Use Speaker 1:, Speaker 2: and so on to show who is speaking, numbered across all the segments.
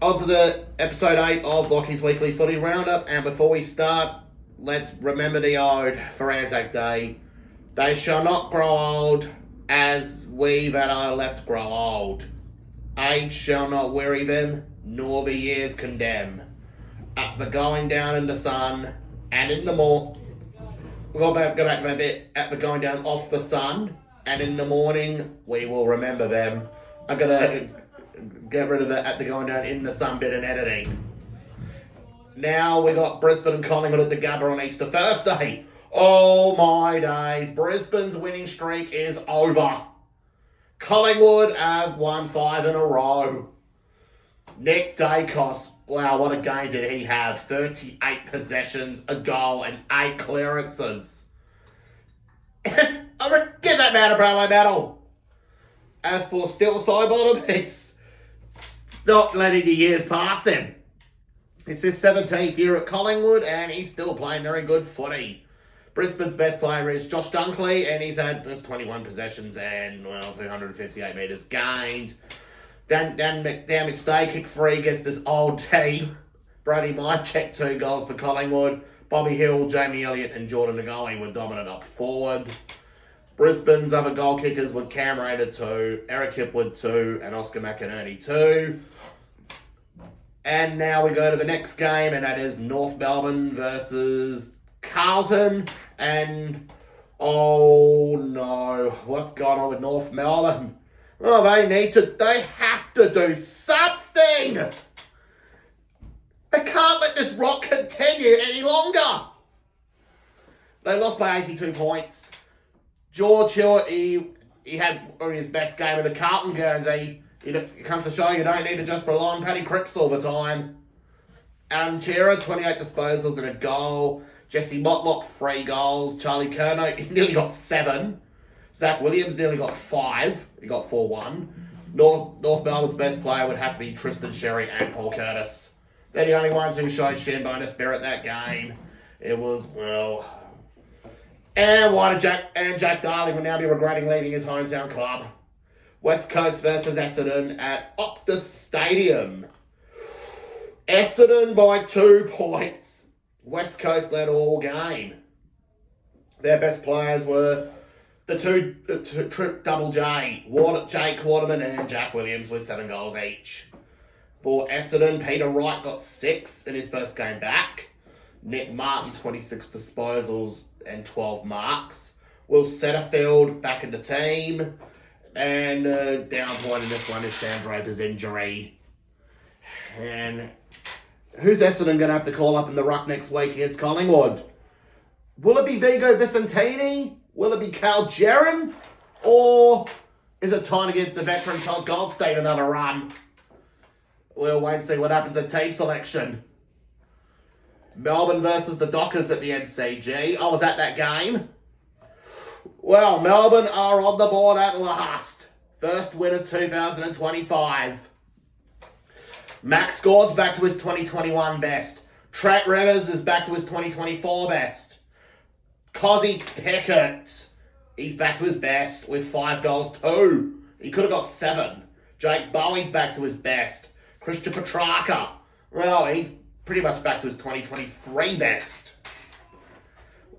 Speaker 1: On to the episode 8 of Lachie's Weekly Footy Roundup, and before we start, let's remember the ode for Anzac Day. They shall not grow old, as we that are left grow old. Age shall not weary them, nor the years condemn. At the going down in the sun, and in the morning, we'll go back to a bit, at the going down off the sun, and in the morning, we will remember them. I'm going to get rid of the at the going down in the sun bit in editing. Now we got Brisbane and Collingwood at the Gabba on Easter Thursday. Oh my days, Brisbane's winning streak is over. Collingwood have won 5 in a row. Nick Dacos, wow, what a game did he have. 38 possessions, a goal and 8 clearances. Give that man a Brownlow medal. As for Still Sidebottom, he's not letting the years pass him. It's his 17th year at Collingwood and he's still playing very good footy. Brisbane's best player is Josh Dunkley and he's had just 21 possessions and, 358 metres gained. Dan McStay kicked free against this old team. Brody Mychek 2 goals for Collingwood. Bobby Hill, Jamie Elliott and Jordan Ngoli were dominant up forward. Brisbane's other goal kickers were Cam Rayner 2, Eric Hipwood 2 and Oscar McInerney 2. And now we go to the next game, and that is North Melbourne versus Carlton. And, oh no, what's going on with North Melbourne? Oh, they have to do something! They can't let this rot continue any longer! They lost by 82 points. George Hewitt, he had his best game in the Carlton Guernsey. It comes to show you don't need to just rely on Paddy Cripps all the time. Adam Chera, 28 disposals and a goal. Jesse Motlop, 3 goals. Charlie Curnow, he nearly got 7. Zach Williams nearly got 5. He got 4-1. North Melbourne's best player would have to be Tristan Sherry and Paul Curtis. They're the only ones who showed shin-bone spirit that game. It was, And Jack Darling will now be regretting leaving his hometown club. West Coast versus Essendon at Optus Stadium. Essendon by 2 points. West Coast led all game. Their best players were the two double J, Jake Waterman and Jack Williams with 7 goals each. For Essendon, Peter Wright got 6 in his first game back. Nick Martin, 26 disposals and 12 marks. Will Setterfield back in the team. And down point in this one is Sam Draper's injury. And who's Essendon going to have to call up in the ruck next week against Collingwood? Will it be Vigo Vicentini? Will it be Cal Gerran? Or is it time to give the veteran Todd Goldstein another run? We'll wait and see what happens at team selection. Melbourne versus the Dockers at the MCG. I was at that game. Well, Melbourne are on the board at last. First win of 2025. Max Gord's back to his 2021 best. Trent Rivers is back to his 2024 best. Cozzy Pickett, he's back to his best with 5 goals too. He could have got 7. Jake Bowie's back to his best. Christian Petrarca, well, he's pretty much back to his 2023 best.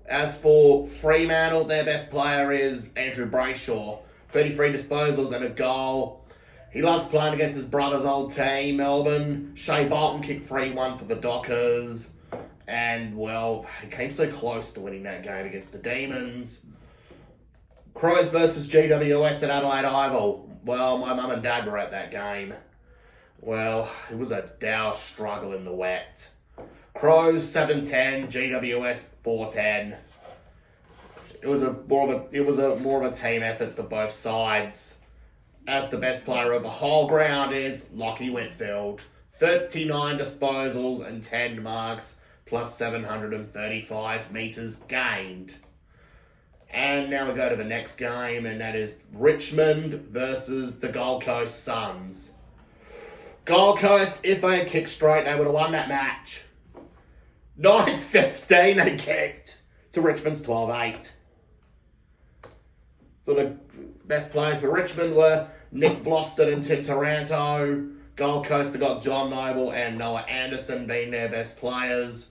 Speaker 1: As for Fremantle, their best player is Andrew Brayshaw. 33 disposals and a goal. He loves playing against his brother's old team, Melbourne. Shea Bolton kicked 3-1 for the Dockers. And, well, he came so close to winning that game against the Demons. Crows versus GWS at Adelaide Oval. Well, my mum and dad were at that game. Well, it was a dour struggle in the wet. Crows 7-10, GWS 4-10. It was more of a team effort for both sides. As the best player of the whole ground is Lachie Whitfield. 39 disposals and 10 marks, plus 735 metres gained. And now we go to the next game, and that is Richmond versus the Gold Coast Suns. Gold Coast, if they had kicked straight, they would have won that match. 9-15 they kicked to Richmond's 12-8. So the best players for Richmond were Nick Bloston and Tim Taranto. Gold Coast have got John Noble and Noah Anderson being their best players.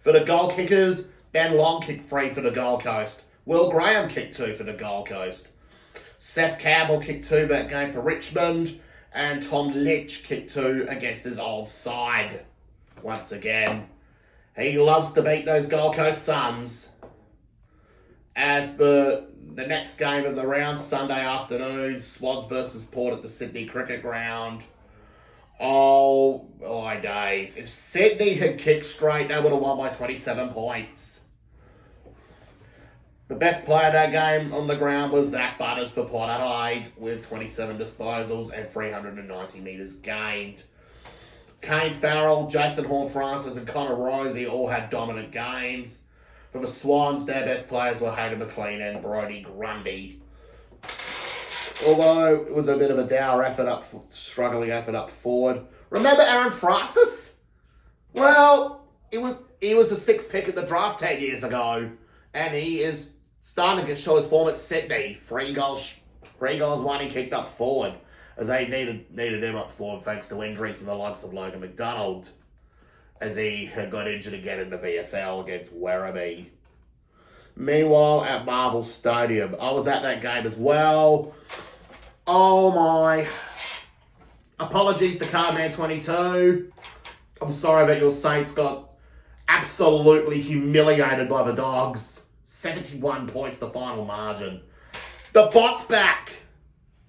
Speaker 1: For the goal kickers, Ben Long kicked 3 for the Gold Coast. Will Graham kicked 2 for the Gold Coast. Seth Campbell kicked 2 that game for Richmond. And Tom Litch kicked 2 against his old side. Once again, he loves to beat those Gold Coast Suns. As for the next game of the round, Sunday afternoon, Swans versus Port at the Sydney Cricket Ground. Oh my days. If Sydney had kicked straight, they would have won by 27 points. The best player that game on the ground was Zach Butters for Port Adelaide with 27 disposals and 390 metres gained. Kane Farrell, Jason Horne-Francis and Connor Rosie all had dominant games. For the Swans, their best players were Hayden McLean and Brodie Grundy. Although it was a bit of a dour effort struggling effort up forward. Remember Aaron Francis? Well, he was a 6th pick at the draft 10 years ago. And he is starting to show his form at Sydney. 3 goals, 1 he kicked up forward. As they needed him up forward thanks to injuries from the likes of Logan McDonald. As he had got injured again in the VFL against Werribee. Meanwhile, at Marvel Stadium, I was at that game as well. Oh my. Apologies to Cardman22. I'm sorry that your Saints got absolutely humiliated by the Dogs. 71 points the final margin. The bot's back.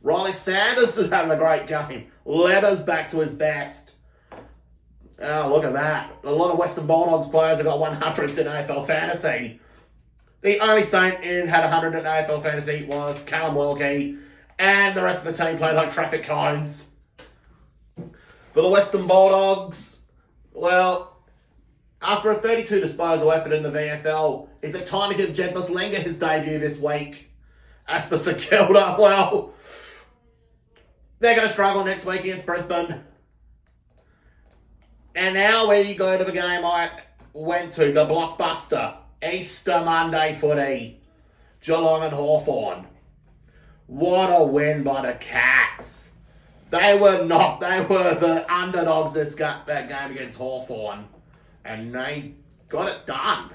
Speaker 1: Riley Sanders is having a great game. Leather's back to his best. Oh, look at that. A lot of Western Bulldogs players have got 100s in AFL Fantasy. The only Saint in had 100 in AFL Fantasy was Callum Wilkie, and the rest of the team played like traffic cones. For the Western Bulldogs, well, after a 32 disposal effort in the VFL, is it time to give Jed Muslinga his debut this week? As for St Kilda, well, they're going to struggle next week against Brisbane. And now we go to the game I went to, the blockbuster, Easter Monday footy, Geelong and Hawthorn. What a win by the Cats. They were the underdogs that game against Hawthorn. And they got it done.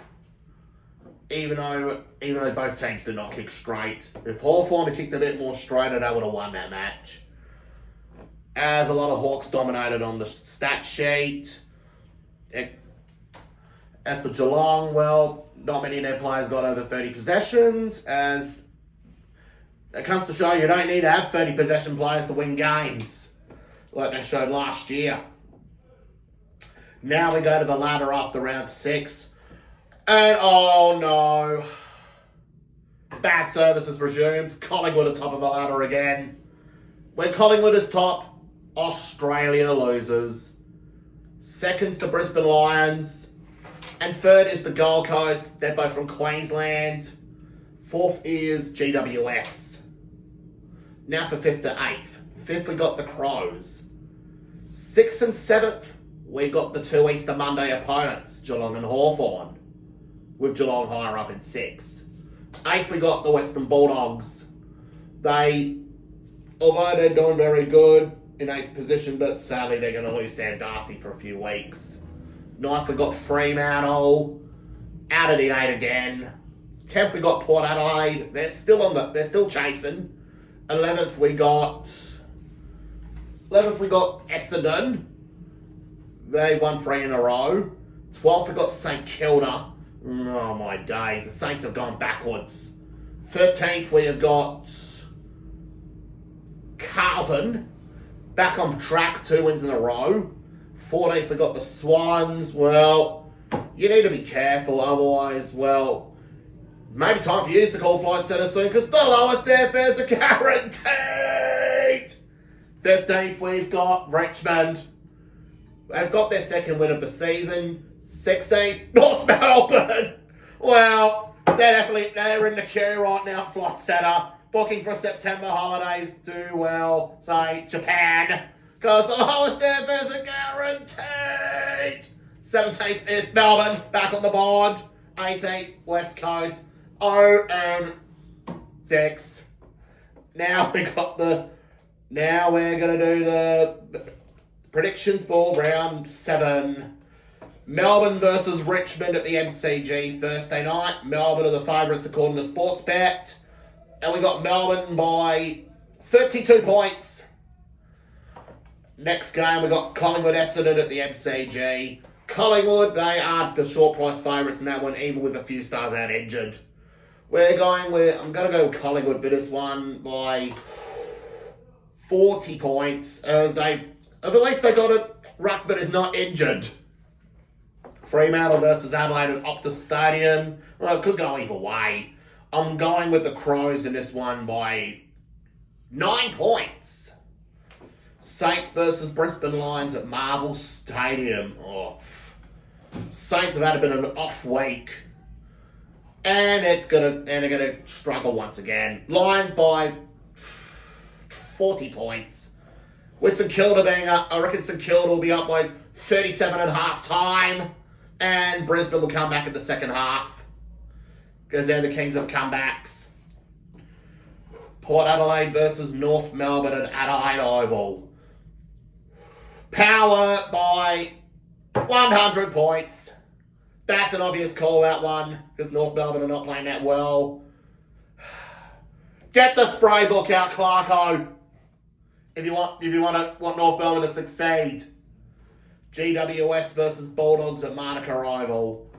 Speaker 1: Even though both teams did not kick straight. If Hawthorn had kicked a bit more straighter, they would have won that match. As a lot of Hawks dominated on the stat sheet. As for Geelong, well, not many of their players got over 30 possessions, as it comes to show you don't need to have 30 possession players to win games, like they showed last year. Now we go to the ladder after round 6, and oh no, bad service has resumed. Collingwood at top of the ladder again. When Collingwood is top, Australia loses. Second's to Brisbane Lions. And third is the Gold Coast. They're both from Queensland. Fourth is GWS. Now for 5th to 8th. 5th we got the Crows. 6th and 7th we got the 2 Easter Monday opponents, Geelong and Hawthorn, with Geelong higher up in 6th. 8th we got the Western Bulldogs. Although they're doing very good in 8th position, but sadly they're going to lose Sam Darcy for a few weeks. 9th we got Fremantle, out of the 8 again. 10th we got Port Adelaide, they're still chasing. 11th we got Essendon, they won 3 in a row. 12th we got St Kilda. Oh my days, the Saints have gone backwards. 13th we have got Carlton, back on track, 2 wins in a row. 14th we got the Swans. Well, you need to be careful, otherwise, well, maybe time for you to call Flight Centre soon, because the lowest airfares are guaranteed. 15th we've got Richmond. They've got their 2nd win of the season. 16th, North Melbourne. Well, they're in the queue right now at Flight Centre, booking for September holidays. Do well, say Japan, because the lowest airfares are guaranteed. 17th is Melbourne, back on the board. 18th, West Coast, 0 and 6. Now we got the Now we're going to do the predictions for round 7. Melbourne versus Richmond at the MCG Thursday night. Melbourne are the favourites according to Sportsbet. And we got Melbourne by 32 points. Next game, we got Collingwood Essendon at the MCG. Collingwood, they are the short price favourites in that one, even with a few stars out injured. I'm going to go with Collingwood for this one by 40 points, as at least they got it. Ruckman is not injured. Fremantle versus Adelaide at Optus Stadium. Well, it could go either way. I'm going with the Crows in this one by 9 points. Saints versus Brisbane Lions at Marvel Stadium. Saints have had a bit of an off week. And they're gonna struggle once again. Lions by 40 points. With St Kilda being up, I reckon St Kilda will be up by 37 at half time. And Brisbane will come back in the second half. Because they're the kings of comebacks. Port Adelaide versus North Melbourne at Adelaide Oval. Power by 100 points. That's an obvious call, that one, because North Melbourne are not playing that well. Get the spray book out, Clarko. If you want North Melbourne to succeed. GWS versus Bulldogs at Manuka Oval.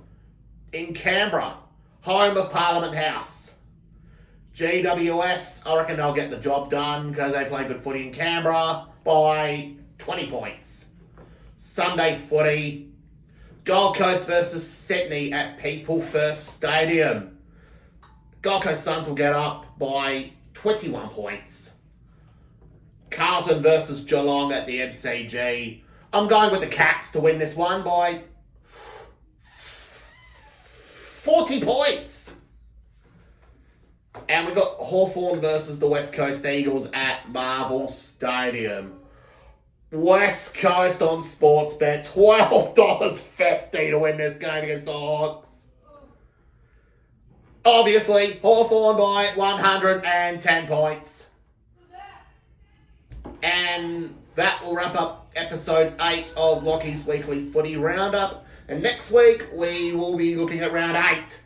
Speaker 1: In Canberra, home of Parliament House. GWS, I reckon they'll get the job done because they play good footy in Canberra by 20 points. Sunday footy. Gold Coast versus Sydney at People First Stadium. Gold Coast Suns will get up by 21 points. Carlton versus Geelong at the MCG. I'm going with the Cats to win this one by 40 points. And we've got Hawthorn versus the West Coast Eagles at Marvel Stadium. West Coast on Sportsbet, $12.50 to win this game against the Hawks. Obviously, Hawthorn by 110 points. And that will wrap up episode 8 of Lachie's Weekly Footy Roundup. And next week, we will be looking at round 8.